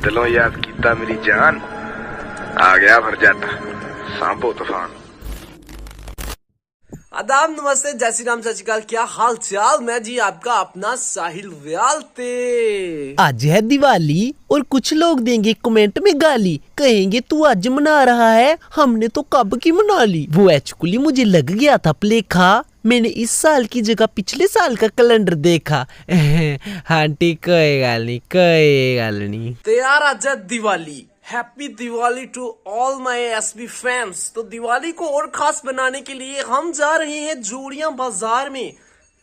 दिलों याद कीता मेरी जान, आ गया भर जाता सांभो तूफान। आदाब, नमस्ते, जय श्री राम, सत श्री अकाल। क्या हाल चाल? मैं जी आपका अपना साहिल व्यालते। आज है दिवाली और कुछ लोग देंगे कमेंट में गाली, कहेंगे तू आज मना रहा है, हमने तो कब की मना ली। वो एक्चुअली मुझे लग गया था प्लेखा, मैंने इस साल की जगह पिछले साल का कैलेंडर देखा। आंटी कोई गल नहीं। तो यार आज है Diwali. Happy Diwali to all my SB fans. तो दिवाली को और खास बनाने के लिए हम जा रहे हैं जोड़ियां बाजार में।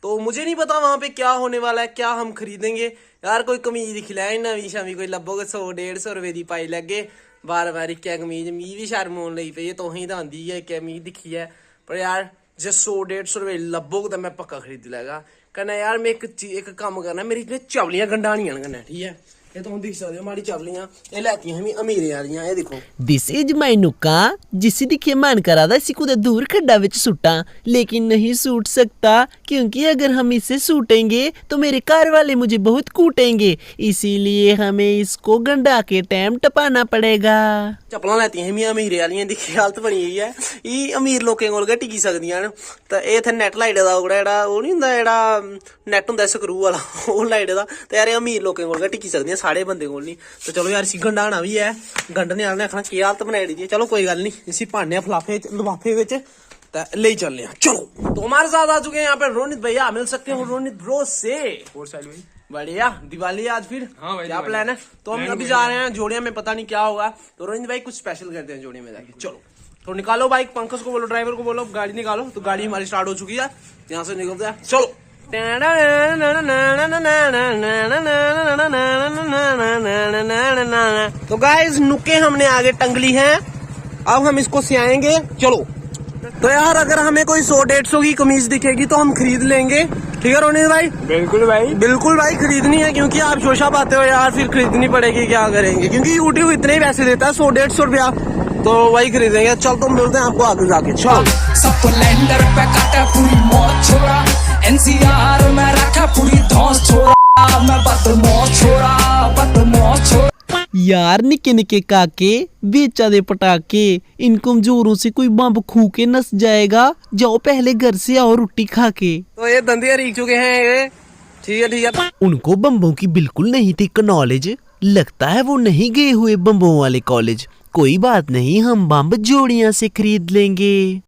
तो मुझे नहीं पता वहां पे क्या होने वाला है, क्या हम खरीदेंगे। यार कोई कमीज दिख लाए नवी शामी कोई लभोगे 100-150 रुपए की पाई लगे। बार क्या कमीज मी भी शर्म आने लगी पई, तो ही तो आंदी है कमीज दिखी है। पर यार जे 100-150 रुपए लभोगे तो मैं पक्का खरीद लेगा। कहना यार मैं एक काम करना, मेरी इतने चावलियां गंडानियां करना, ठीक है। ये तो हम देख सकते हो हमारी चावलियां, ये लाती हैं हम अमीरे वालियां, ये देखो। दिस इज माई नुक्का, जिसे दिखे मन करा था इसी को दूर खड्डा विच सुटा, लेकिन नहीं सूट सकता क्योंकि अगर हम इसे सूटेंगे तो मेरे घर वाले मुझे बहुत कूटेंगे, इसीलिए हमें इसको गंडा के टाइम टपाना पड़ेगा। चप्पलां लाती हैं हम अमीरे वालियां, दिखी हालत बनी हुई है। ये अमीर लोकें कोल गै टिकी सकदियां न। ते ये इत्थे नैट लाइट दा जेड़ा ओह नहीं हुंदा, जेड़ा नैट हुंदा स्क्रू वाला, ओह लाइट दा। ते यार अमीर लोकें कोल गै टिकी सकदियां, साढ़े बंदे कोल नहीं। तो चलो यार इसी गंडाना भी है, गंडने वाले ने आखना की हालत बनाई दी। चलो कोई गल नहीं, इसी पाने लिफाफे विच ले चलने हैं। चलो तो हमारे साथ आ चुके हैं यहाँ पे रोनित भैया, मिल सकते हैं रोनित ब्रो से। बढ़िया, दिवाली आज फिर। हाँ भाई, क्या प्लान है? तो हम अभी जा रहे हैं जोड़िया में, पता नहीं क्या होगा। तो रोनित भाई कुछ स्पेशल करते हैं जोड़िया में जाके। चलो तो निकालो बाइक, पंकज को बोलो, ड्राइवर को बोलो गाड़ी निकालो। तो गाड़ी हमारी स्टार्ट हो चुकी है, यहाँ से निकलते हैं। चलो तो गाइस नुक्के हमने आगे टंग ली हैं, अब हम इसको सियाएंगे। चलो तो यार अगर हमें कोई 100-150 की कमीज दिखेगी तो हम खरीद लेंगे, ठीक है रोनित भाई? बिल्कुल भाई खरीदनी है, क्योंकि आप शोशा पाते हो यार, फिर खरीदनी पड़ेगी, क्या करेंगे, क्योंकि यूट्यूब इतने ही पैसे देता है, 100-150 रुपया, तो वही खरीदेंगे। चल तो मिलते हैं आपको आगे जाके। चल स्प्लेंडर पे काटा पूरी मौत छोड़ा, एनसीआर में रखा पूरी धौंस छोड़ा, मैं बदमौत छोड़ा। यार निके निके काके बेचा दे पटाके, इन कमजोरों से कोई बम खू के नस जाएगा, जाओ पहले घर से आओ रोटी खा के। तो ये दंदिया रीख चुके हैं ये, ठीक है। उनको बम्बों की बिल्कुल नहीं थी नॉलेज, लगता है वो नहीं गए हुए बम्बों वाले कॉलेज। कोई बात नहीं, हम बम जोड़ियां से खरीद लेंगे।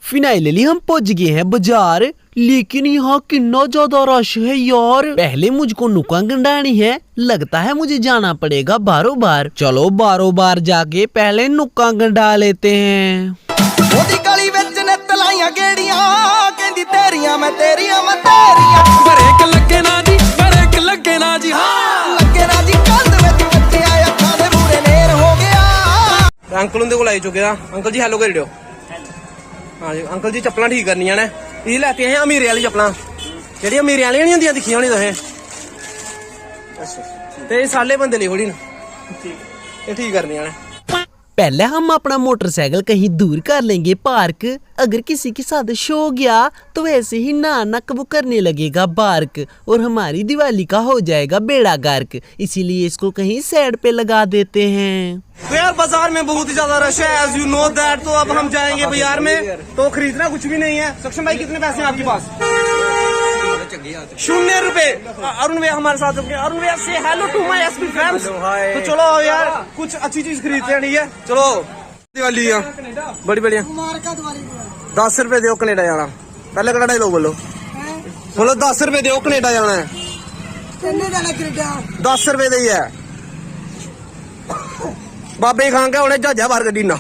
फाइनली हम पहुंच गए हैं बाजार, लेकिन यहाँ कितना ज्यादा रश है यार। पहले मुझको नुक्का गंडानी है, लगता है मुझे जाना पड़ेगा बारो बार। चलो बारो बार जाके पहले नुक्का गंडा लेते हैं। अंकल उनके को आई चुके हैं। अंकल जी हेलो कर दियो। हाँ जी अंकल जी, चप्पल ठीक करनिया ने, ये लेती हैं अमीरे वाली चप्पल, जी अमीरे वाली नहीं होंगी, दिखी होनी तुसें, ते साले बंदे लिए थोड़ी ये ठीक करनिया ने। पहले हम अपना मोटरसाइकिल कहीं दूर कर लेंगे पार्क, अगर किसी के साथ शो गया तो वैसे ही नानक वो करने लगेगा बार्क, और हमारी दिवाली का हो जाएगा बेड़ा गर्क, इसीलिए इसको कहीं साइड पे लगा देते हैं। तो यार बाजार में बहुत ही ज्यादा रश है, एज यू नो दैट। तो अब हम जाएंगे बाजार में, तो खरीदना कुछ भी नहीं है। सक्षम भाई कितने पैसे हैं आपके पास? 0 रुपए। अरुण भैया हमारे साथ रुके। अरुण भैया से hello to my SP fans. तो चलो यार कुछ अच्छी चीज खरीदते हैं, ठीक है। चलो दिवाली बड़ी बढ़िया, 10 रुपए दो कनेडा जाना। पहले कड़ा डायलॉग बोलो 10 रुपए दो कनेडा जाना है। 10 रुपए दी है बाबे खान के उन्हें जहाजा बाहर कड्डी ना।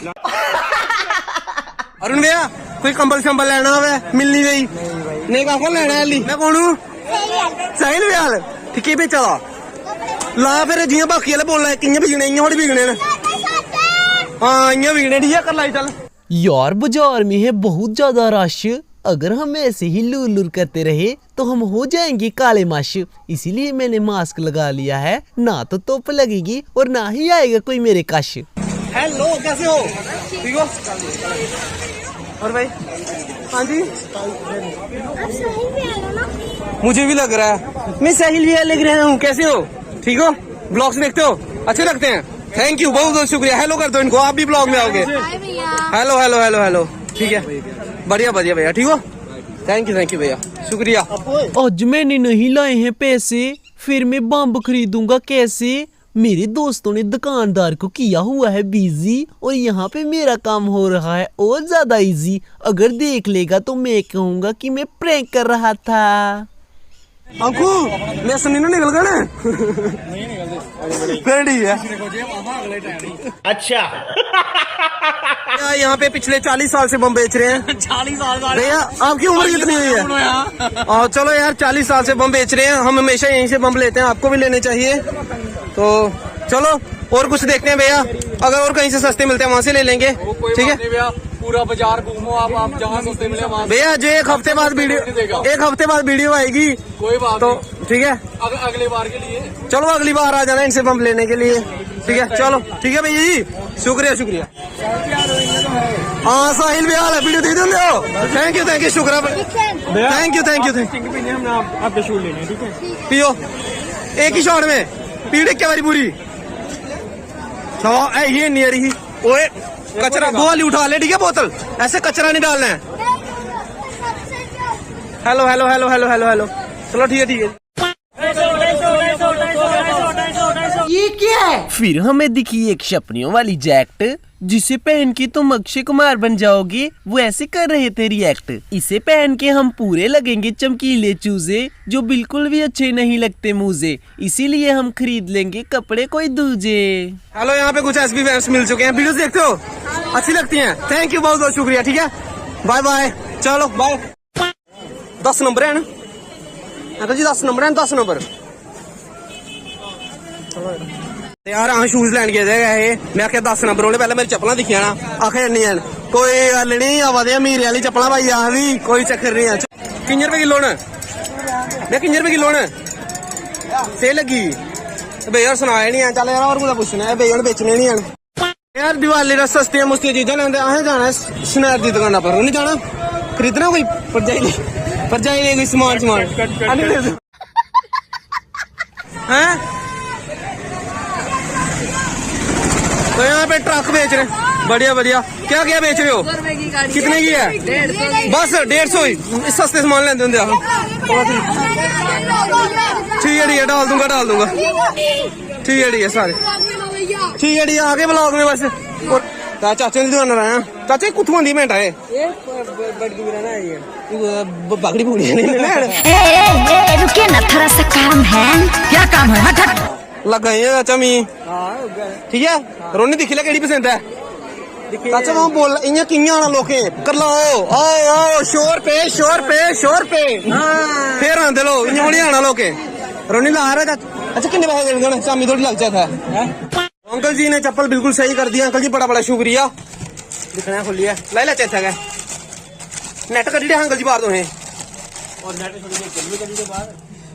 अरुण भैया कोई कंबल शंबल लेना हो मिलनी गई नहीं, काको लेना है मैं कौन हूँ? साहिल व्याल। ठीक है बेचा ला फिर जियां बाकी वाले बोलना कियां बिकने, इयां थोड़ी बिकने ने। हाँ इयां बिकने, ठीक है कर लाई चल। यार बाजार में है बहुत ज्यादा रश, अगर हम ऐसे ही लूर लूर करते रहे तो हम हो जाएंगे काले माश, इसीलिए मैंने मास्क लगा लिया है, ना तो धुप लगेगी और ना ही आएगा कोई मेरे कश। हेलो कैसे हो? ठीक हो? और भाई हाँ जी, मुझे भी लग रहा है। मैं साहिल भैया लग रहा हूँ, कैसे हो? ठीक हो? ब्लॉग्स देखते हो? अच्छे लगते हैं? थैंक यू, बहुत बहुत शुक्रिया। हेलो कर दो इनको, आप भी ब्लॉग में आओगे। हेलो हेलो हेलो हेलो, ठीक है, बढ़िया बढ़िया भैया, ठीक हो? थैंक यू भैया, शुक्रिया। आज मैंने नहीं लाए हैं पैसे, फिर मैं बम्ब खरीदूंगा कैसे? मेरे दोस्तों ने दुकानदार को किया हुआ है बिजी और यहाँ पे मेरा काम हो रहा है और ज्यादा इजी। अगर देख लेगा तो मैं कहूँगा कि मैं प्रैंक कर रहा था। अंकु मैं सुनी ना निकल गया ना। फिर ठीक है। अच्छा यहाँ पे पिछले 40 साल से बम बेच रहे हैं। 40 साल का भैया आपकी उम्र कितनी हुई है? और चलो यार 40 साल से बम बेच रहे हैं, हम हमेशा यहीं से बम लेते हैं, आपको भी लेने चाहिए। तो चलो और कुछ देखते हैं भैया, अगर और कहीं से सस्ते मिलते हैं वहाँ से ले लेंगे, ठीक है? पूरा बाजार घूमो आप जहाँ सस्ते मिले वहाँ। भैया जो एक हफ्ते बाद वीडियो आएगी, कोई बात तो ठीक है, अगले बार के लिए चलो अगली बार आ जाना इनसे बम लेने के लिए, ठीक है? चलो ठीक है भैया जी, शुक्रिया। हाँ साहिल भैया वीडियो दे दो। थैंक यू शुक्रिया, थैंक यू। आपके शूट लेने, ठीक है? पियो एक ही शॉट में पीड़े क्या बारी पूरी। ये नहीं आ रही, ओए कचरा दो वाली उठा ले, ठीक है? बोतल ऐसे कचरा नहीं डालना है। हेलो, चलो ठीक है। ये क्या है? फिर हमें दिखी एक शपनियों वाली जैकेट, जिसे पहन के तुम अक्षय कुमार बन जाओगे, वो ऐसे कर रहे थे रिएक्ट। इसे पहन के हम पूरे लगेंगे चमकीले चूजे, जो बिल्कुल भी अच्छे नहीं लगते मुझे, इसीलिए हम खरीद लेंगे कपड़े कोई दूजे। हेलो, यहाँ पे कुछ एसबी फैंस मिल चुके हैं, वीडियोस देखते हो? अच्छी लगती हैं? थैंक यू, बहुत बहुत शुक्रिया, ठीक है? बाय बाय, चलो बाय। 10 नंबर है ना अंकल जी? 10 नंबर है, 10 नंबर यार। हाँ शूज लैन गए थे, मैं आख्या 10 नंबर होने, पहले मेरी चप्पल दिखिया ना, आखे नहीं है, कोई गल नहीं, आवा मीरे वाली चप्पल भाई यहाँ भी कोई चक्कर नहीं है। किन्ने रुपए किलो ने? मैं किन्ने रुपए किलो ने से लगी भैया? सुनाया नहीं है, चल यार और कुछ पूछना है, भैया बेचने नहीं है यार। दिवाली का सस्तियां मुस्तियां चीजा लेंदे, असें जाना है शनैर की दुकाना पर, नहीं जाना खरीदना कोई परजाई ले कोई समान हैं? तो यहाँ पे ट्रक बेच रहे हैं, बढ़िया क्या बेच रहे हो? कितने की है? बस 150 ही, सस्ते सामान लेते होंगे। ठीक है, डाल दूंगा ठीक है सारे, ठीक है आगे ब्लॉग में बस। और चाचे की दुकान आया, चाचे कुत्थों आंदी मिनट है बकरी पूरी रुकिए ना, थोड़ा सा काम है। क्या काम है? लग गए हैं चाचा मी, ठीक है? रोनी दिखी ले केड़ी पसंद है चाचा? वहां बोल इयां कियां आना लोके कर लो, आओ शोर पे फिर आंदे लो, इयां नहीं आना लोके। रोनी ला रहा चाचा। अच्छा कितने पैसे देंगे? शामी थोड़ी लग जाता है। अंकल जी ने चप्पल बिल्कुल सही कर दिया, अंकल जी बड़ा शुक्रिया। दिखना खुली है, ला चाचा का नेट कर अंकल जी बाहर दो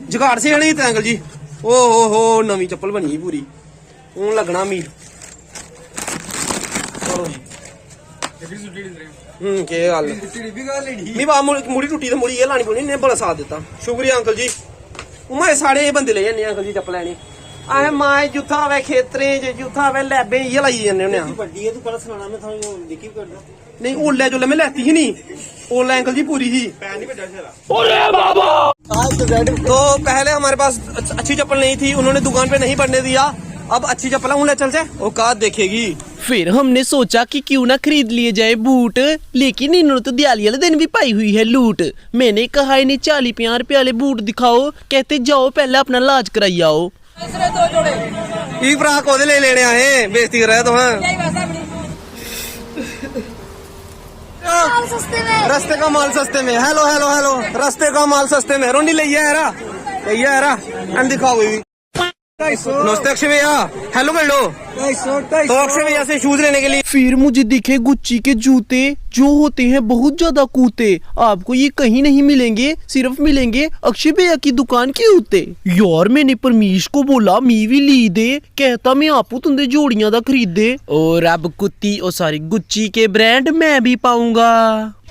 जुगाड़ से नहीं अंकल जी। हो नवी चप्पल बनी पूरी, हूं लगना मीर। के गल मुड़ी टुटी तो मुड़ी लानी पौनी, इन्हें बड़ा साथ दिता, शुक्रिया अंकल जी। मैं साढ़े बंदे ले जाने अंकल जी चप्पल लैनी, अस माए जुत्था आवे खेतरें जुत्था आवे लैबे इयै लाई जन्ने होन्ने। नहीं ओल्लै जोल्लै मैं लैती ही नी, ओल्लै अंकल जी पूरी ही। तो पहले हमारे पास अच्छी चप्पल नहीं थी, उन्होंने दुकान पे नहीं पड़ने दिया, अब अच्छी चप्पल है, चल जाए औकात देखेगी। फिर हमने सोचा कि क्यों ना खरीद लिए जाए बूट, लेकिन इन्होंने तो दिवाली वाले दिन भी पाई हुई है लूट। मैंने कहा इन्हें 40-50 रुपए वाले बूट दिखाओ, कहते जाओ पहले अपना इलाज कराई आओ। फ्राक ओदे ले लेने आए, बेइज्जती कर रहे तो रस्ते का माल सस्ते में। हेलो रस्ते का माल सस्ते में, रोनी ले दिखाओ भी। नमस्ते अक्षय भैया, हेलो कर लो। तो अक्षय भैया से शूज लेने के लिए फिर मुझे दिखे गुच्ची के जूते, जो होते हैं बहुत ज्यादा कूते। आपको ये कहीं नहीं मिलेंगे, सिर्फ मिलेंगे अक्षय भैया की दुकान के ऊते। यार मैंने परमीश को बोला मी भी ली दे, कहता मैं आपू तुंदे जोड़ियां दा खरीदे। और अब गुच्ची के ब्रांड मैं भी पाऊंगा।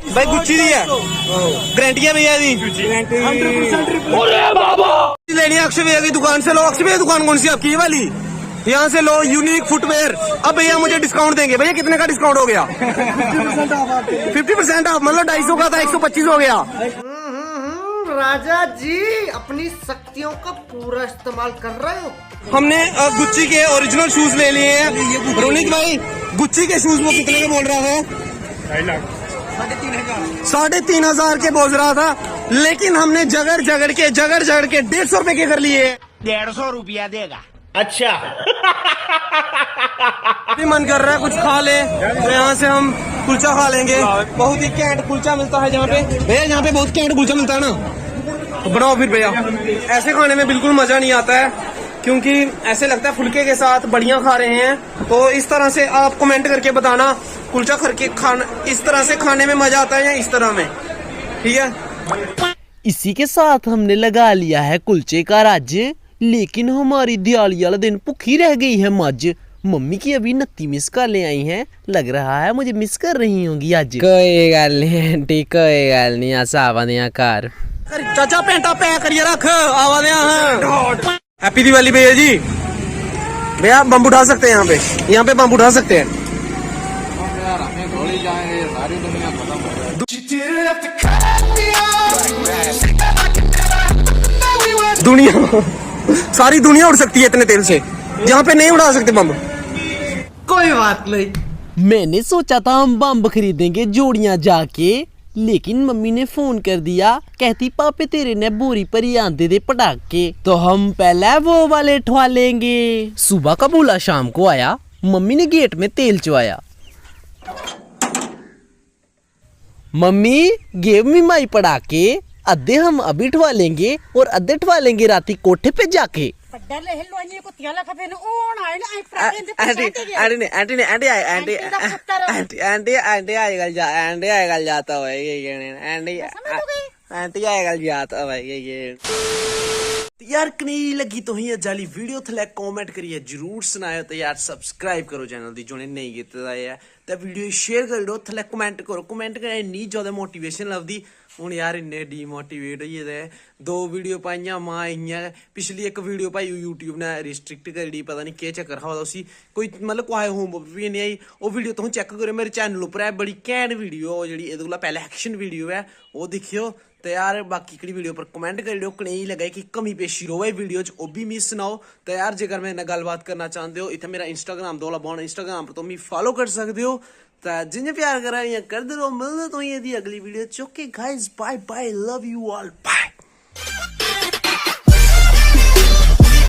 भाई गुच्ची दी है गारंटी है भैया दी 100% लेनी है अक्षय भैया की दुकान से लो। अक्षय भैया दुकान कौन सी आपकी ये वाली? यहाँ से लो यूनिक फुटवेयर। अब भैया मुझे डिस्काउंट देंगे। भैया कितने का डिस्काउंट हो गया? 50% ऑफ मतलब 250 का था 125 हो गया। राजा जी अपनी शक्तियों का पूरा इस्तेमाल कर रहे हो। हमने गुच्ची के ओरिजिनल शूज ले लिए हैं। रोनित भाई गुच्ची के शूज वो कितने के बोल रहा था? 3,500 के बोल रहा था, लेकिन हमने जगड़ जगड़ के 150 रुपए के कर लिए। 150 रुपया देगा। अच्छा भी मन कर रहा है कुछ खा ले तो यहाँ से हम कुलचा खा लेंगे। बहुत ही कैंट कुलचा मिलता है जहाँ पे भैया, यहाँ पे बहुत कैंट कुलचा मिलता है ना। तो बनाओ फिर भैया। ऐसे खाने में बिल्कुल मजा नहीं आता है क्योंकि ऐसे लगता है फुलके के साथ बढ़िया खा रहे हैं। तो इस तरह से आप कमेंट करके बताना कुलचा करके खाना इस तरह से खाने में मजा आता है या इस तरह में, ठीक है। इसी के साथ हमने लगा लिया है कुलचे का राज्य, लेकिन हमारी दिवाली वाला दिन भूखी रह गई है मज। मम्मी की अभी 29 मिस कॉल ले आई हैं, लग रहा है मुझे मिस कर रही होंगी आज। कोई गल नहीं आंटी, कोई गल नहीं, ऐसा आवा दिया कार। चाचा पेंटा पैक करिए रख आवा दिया। हैप्पी दिवाली भैया जी। भैया बम उठा सकते हैं यहाँ पे बम उठा सकते हैं। दुनिया सारी दुनिया उड़ सकती है इतने तेल से, यहाँ पे नहीं उड़ा सकते बम। कोई बात नहीं। मैंने सोचा था हम बम खरीदेंगे जोड़ियां जाके, लेकिन मम्मी ने फोन कर दिया, कहती पापे तेरे ने बोरी पर ही आंदे दे पटाखे, तो हम पहले वो वाले ठवा लेंगे। सुबह का बोला शाम को आया, मम्मी ने गेट में तेल चुआया। मम्मी गेम में माई पटाखे अद्धे हम अभी ठवा लेंगे और अद्धे ठवा लेंगे राती कोठे पे जाके। यार कनेही लगी तो ही जाली वीडियो थले कमेंट करिए जरूर सुनायो। तो यार सब्सक्राइब करो चैनल दी जोने नहीं कीता है, तो वीडियो शेयर कर दो, थले कमेंट करो। कमेंट करने इन्नी ज्यादा मोटिवेशन लभदी। हूँ यार इन्ने डीमोटिवेट होई गेदे। 2 वीडियो पाइयां मां इयां, पिछली एक वीडियो पाई यूट्यूब ने रिस्ट्रिक्ट करी दी, पता नहीं केह् चक्कर हा उसी, कोई मतलब कुसै होम भी नहीं आई। वो वीडियो तुम चेक करो मेरे चैनल उपर है, बड़ी घैंट वीडियो ओह् जेह्ड़ी एह्दे कोला पैह्ले एक्शन वीडियो है, ओह् दिक्खियो। तो यार बाकी केह्ड़ी वीडियो पर कमेंट करी दिओ कनेही लगे कि कमी पेशी रोवे वीडियो च, ओह् भी मिगी सनाओ। तो यार जेकर मेरे नाल गल्लबात करना चाहते हो, इत्थै मेरा इंस्टाग्राम दो बौन, इंस्टाग्राम पर तुम मिगी फॉलो कर सकते हो। तो जिन्हें प्यार करा करदे रहो। मिलदे तुसेंगी अगली वीडियो च। Okay guys, bye bye, love you all, bye.